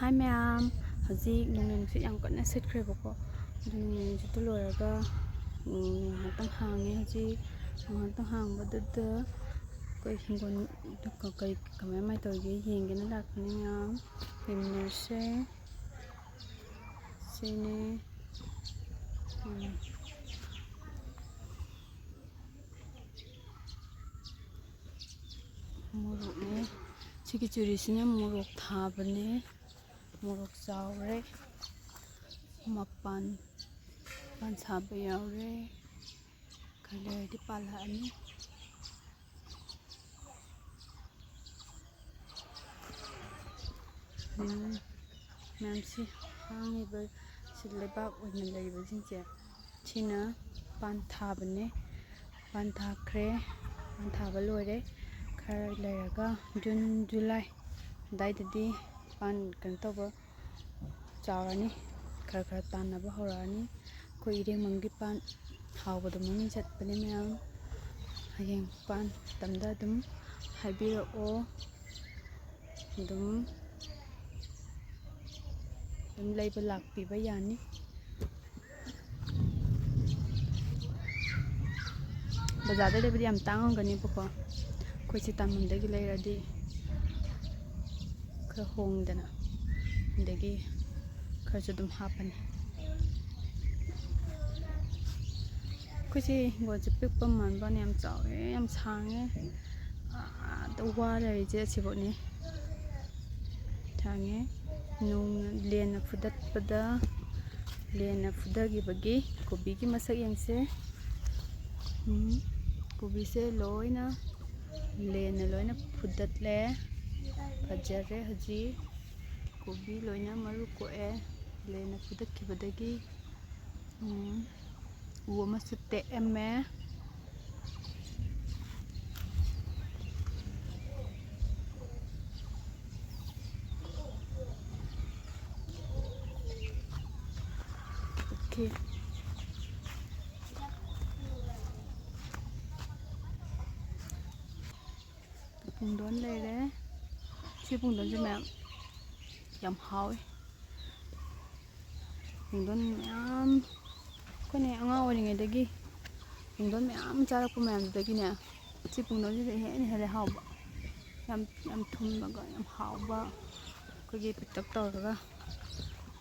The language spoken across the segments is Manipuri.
ꯍꯥꯏ ꯃꯌꯥꯝ ꯍꯧꯖꯤꯛ ꯅꯣꯡꯂꯩ ꯅꯨꯡꯁꯤꯠ ꯌꯥꯝ ꯀꯟꯅ ꯁꯤꯠꯈ꯭ꯔꯦꯕꯀꯣ ꯑꯗꯨ ꯅꯣꯡꯂꯩ ꯅꯨꯡꯁꯤꯠꯇꯨ ꯂꯣꯏꯔꯒ ꯉꯥꯏꯍꯥꯛꯇꯪ ꯍꯥꯡꯉꯦ ꯍꯧꯖꯤꯛ ꯉꯥꯏꯍꯥꯛꯇꯪ ꯍꯥꯡꯕꯗꯨꯗ ꯑꯩꯈꯣꯏ ꯍꯤꯡꯒꯣꯜ ꯀꯃꯥꯏ ꯇꯧꯔꯤꯒꯦ ꯌꯦꯡꯒꯦꯅ ꯂꯥꯛꯄꯅꯤ ꯃꯌꯥꯝ ꯌꯦꯡꯃꯤꯟꯅꯔꯁꯦ ꯁꯤꯅꯦ ꯃꯣꯔꯣꯛꯅꯦ ꯁꯤꯒꯤ ꯆꯨꯔꯤꯁꯤꯅ ꯃꯣꯔꯣꯛ ꯊꯥꯕꯅꯦ ꯃꯣꯔꯣꯛ ꯆꯥꯎꯔꯦ ꯃꯄꯥꯟ ꯁꯥꯕ ꯌꯥꯎꯔꯦ ꯈꯔ ꯂꯩꯔꯗꯤ ꯄꯥꯜꯂꯛꯑꯅꯤ ꯃꯌꯥꯝꯁꯤ ꯍꯥꯡꯉꯤꯕ ꯁꯤ ꯂꯩꯕꯥꯛ ꯑꯣꯏꯅ ꯂꯩꯔꯤꯕꯁꯤꯡꯁꯦ ꯁꯤꯅ ꯄꯥꯟ ꯊꯥꯕꯅꯦ ꯄꯥꯟ ꯊꯥꯈ꯭ꯔꯦ ꯄꯥꯟ ꯊꯥꯕ ꯂꯣꯏꯔꯦ ꯈꯔ ꯂꯩꯔꯒ ꯖꯨꯟ ꯖꯨꯂꯥꯏ ꯑꯗꯨꯋꯥꯏꯗꯗꯤ ꯄꯥꯟ ꯀꯩꯅꯣ ꯇꯧꯕ ꯆꯥꯎꯔꯅꯤ ꯈꯔ ꯇꯥꯟꯅꯕ ꯍꯧꯔꯛꯑꯅꯤ ꯑꯩꯈꯣꯏ ꯏꯔꯦꯡꯕꯝꯒꯤ ꯄꯥꯟ ꯍꯥꯎꯕꯗ ꯃꯃꯤꯡ ꯆꯠꯄꯅꯦ ꯃꯌꯥꯝ ꯍꯌꯦꯡ ꯄꯥꯟ ꯃꯇꯝꯗ ꯑꯗꯨꯝ ꯍꯥꯏꯕꯤꯔꯛꯑꯣ ꯑꯗꯨꯝ ꯂꯩꯕ ꯂꯥꯛꯄꯤꯕ ꯌꯥꯅꯤ ꯕꯖꯥꯔꯗ ꯂꯩꯕꯗꯤ ꯌꯥꯝ ꯇꯥꯡꯉꯝꯒꯅꯦꯕꯀꯣ ꯑꯩꯈꯣꯏꯁꯤ ꯇꯥꯃꯟꯗꯒꯤ ꯂꯩꯔꯗꯤ ꯈꯔ ꯍꯣꯡꯗꯅ ꯑꯗꯒꯤ ꯈꯔꯁꯨ ꯑꯗꯨꯝ ꯍꯥꯞꯄꯅꯤ ꯑꯩꯈꯣꯏꯁꯤ ꯍꯤꯡꯒꯣꯜꯁꯦ ꯄꯤꯛꯄ ꯃꯥꯟꯕꯅ ꯌꯥꯝ ꯆꯥꯎꯋꯦ ꯌꯥꯝ ꯁꯥꯡꯉꯦ ꯑꯥꯗ ꯋꯥ ꯂꯩꯔꯤꯁꯦ ꯑꯁꯤꯐꯥꯎꯅꯤ ꯁꯥꯡꯉꯦ ꯂꯦꯟꯅ ꯐꯨꯗꯠꯄꯗ ꯂꯦꯟꯅ ꯐꯨꯗꯈꯤꯕꯒꯤ ꯀꯣꯕꯤꯒꯤ ꯃꯁꯛ ꯌꯦꯡꯁꯦ ꯀꯣꯕꯤꯁꯦ ꯂꯣꯏꯅ ꯂꯦꯟꯅ ꯂꯣꯏꯅ ꯐꯨꯗꯠꯂꯦ ꯐꯖꯔꯦ ꯍꯧꯖꯤꯛ ꯀꯣꯕꯤ ꯂꯣꯏꯅ ꯃꯔꯨ ꯀꯣꯛꯑꯦ ꯂꯦꯟꯅ ꯐꯨꯗꯠꯈꯤꯕꯗꯒꯤ ꯎ ꯑꯃꯁꯨ ꯇꯦꯛꯑꯝꯃꯦ ꯑꯣꯀꯦ ꯄꯨꯡꯗꯣꯟ ꯂꯩꯔꯦ ꯁꯤ ꯄꯨꯡꯗꯣꯟꯁꯦ ꯃꯌꯥꯝ ꯌꯥꯝ ꯍꯥꯎꯋꯤ ꯄꯨꯡꯗꯣꯟ ꯃꯌꯥꯝ ꯑꯩꯈꯣꯏꯅ ꯑꯉꯥꯡ ꯑꯣꯏꯔꯤꯉꯩꯗꯒꯤ ꯄꯨꯡꯗꯣꯟ ꯃꯌꯥꯝ ꯆꯥꯔꯛꯄ ꯃꯌꯥꯝꯗꯨꯗꯒꯤꯅꯦ ꯁꯤ ꯄꯨꯡꯗꯣꯟꯁꯤꯗ ꯍꯦꯜꯂꯦ ꯍꯥꯎꯕ ꯌꯥꯝ ꯊꯨꯝꯃꯒ ꯌꯥꯝ ꯍꯥꯎꯕ ꯑꯩꯈꯣꯏꯒꯤ ꯄꯤꯛꯇꯛ ꯇꯧꯔꯒ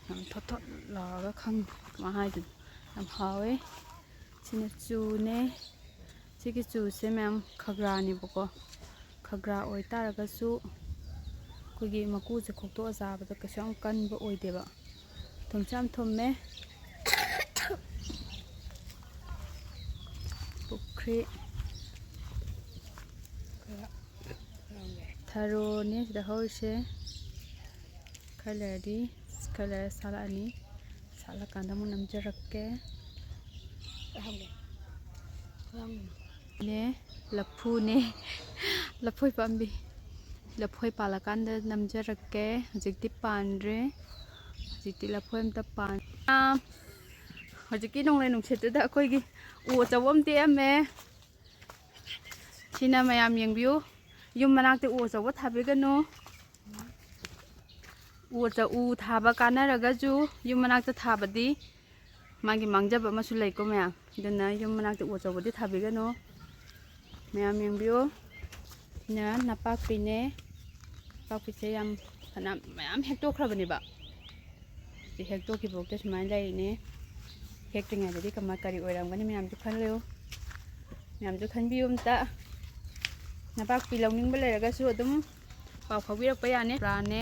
ꯌꯥꯝ ꯊꯣꯠ ꯂꯥꯎꯔꯒ ꯈꯪꯗꯦ ꯀꯃꯥꯏꯅ ꯍꯥꯏꯗꯣꯏꯅꯣ ꯌꯥꯝ ꯍꯥꯎꯋꯦ ꯁꯤꯅ ꯆꯨꯅꯦ ꯁꯤꯒꯤ ꯆꯨꯁꯦ ꯃꯌꯥꯝ ꯈꯒ꯭ꯔꯥꯅꯦꯕꯀꯣ ꯈꯒ꯭ꯔꯥ ꯑꯣꯏꯇꯥꯔꯒꯁꯨ ꯑꯩꯈꯣꯏꯒꯤ ꯃꯀꯨꯁꯦ ꯈꯣꯛꯇꯣꯛꯑ ꯆꯥꯕꯗ ꯀꯩꯁꯨ ꯌꯥꯝ ꯀꯟꯕ ꯑꯣꯏꯗꯦꯕ ꯊꯨꯝꯁꯨ ꯌꯥꯝ ꯊꯨꯝꯃꯦ ꯄꯨꯈ꯭ꯔꯤ ꯊꯔꯣꯅꯦ ꯁꯤꯗ ꯍꯧꯔꯤꯁꯦ ꯈꯔ ꯂꯩꯔꯗꯤ ꯈꯔ ꯂꯩꯔ ꯁꯥꯠꯂꯛꯑꯅꯤ ꯁꯥꯠꯂꯀꯥꯟꯗ ꯑꯃꯨꯛ ꯅꯝꯖꯔꯛꯀꯦ ꯅꯦ ꯂꯐꯨꯅꯦ ꯂꯐꯣꯏ ꯄꯥꯝꯕꯤ ꯂꯐꯣꯏ ꯄꯥꯜꯂꯀꯥꯟꯗ ꯅꯝꯖꯔꯛꯀꯦ ꯍꯧꯖꯤꯛꯇꯤ ꯄꯥꯟꯗ꯭ꯔꯦ ꯍꯧꯖꯤꯛꯇꯤ ꯂꯐꯣꯏ ꯑꯝꯇ ꯍꯧꯖꯤꯛꯀꯤ ꯅꯣꯡꯂꯩ ꯅꯨꯡꯁꯤꯠꯇꯨꯗ ꯑꯩꯈꯣꯏꯒꯤ ꯎ ꯑꯆꯧꯕ ꯑꯃ ꯇꯦꯛꯑꯝꯃꯦ ꯁꯤꯅ ꯃꯌꯥꯝ ꯌꯦꯡꯕꯤꯌꯨ ꯌꯨꯝ ꯃꯅꯥꯛꯇ ꯎ ꯑꯆꯧꯕ ꯊꯥꯕꯤꯒꯅꯨ ꯎ ꯊꯥꯕ ꯀꯥꯟꯅꯔꯒꯁꯨ ꯌꯨꯝ ꯃꯅꯥꯛꯇ ꯊꯥꯕꯗꯤ ꯃꯥꯒꯤ ꯃꯥꯡꯖꯕ ꯑꯃꯁꯨ ꯂꯩꯀꯣ ꯃꯌꯥꯝ ꯑꯗꯨꯅ ꯌꯨꯝ ꯃꯅꯥꯛꯇ ꯎ ꯑꯆꯧꯕꯗꯤ ꯊꯥꯕꯤꯒꯅꯨ ꯃꯌꯥꯝ ꯌꯦꯡꯕꯤꯌꯨ ꯁꯤꯅ ꯅꯄꯥꯛꯄꯤꯅꯦ ꯅꯄꯥꯛꯄꯤꯁꯦ ꯃꯌꯥꯝ ꯍꯦꯛꯇꯣꯛꯈ꯭ꯔꯕꯅꯦꯕ ꯁꯤ ꯍꯦꯛꯇꯣꯛꯈꯤꯕꯐꯥꯎꯗ ꯁꯨꯃꯥꯏꯅ ꯂꯩꯔꯤꯅꯦ ꯍꯦꯛꯇ꯭ꯔꯤꯉꯩꯗꯗꯤ ꯀꯔꯤ ꯑꯣꯏꯔꯝꯒꯅꯤ ꯃꯌꯥꯝꯁꯨ ꯈꯜꯂꯨ ꯃꯌꯥꯝꯁꯨ ꯈꯟꯕꯤꯌꯨ ꯑꯝꯇ ꯅꯄꯥꯛꯄꯤ ꯂꯧꯅꯤꯡꯕ ꯂꯩꯔꯒꯁꯨ ꯑꯗꯨꯝ ꯄꯥꯎ ꯐꯥꯎꯕꯤꯔꯛꯄ ꯌꯥꯅꯤ ꯄ꯭ꯔꯥꯅꯦ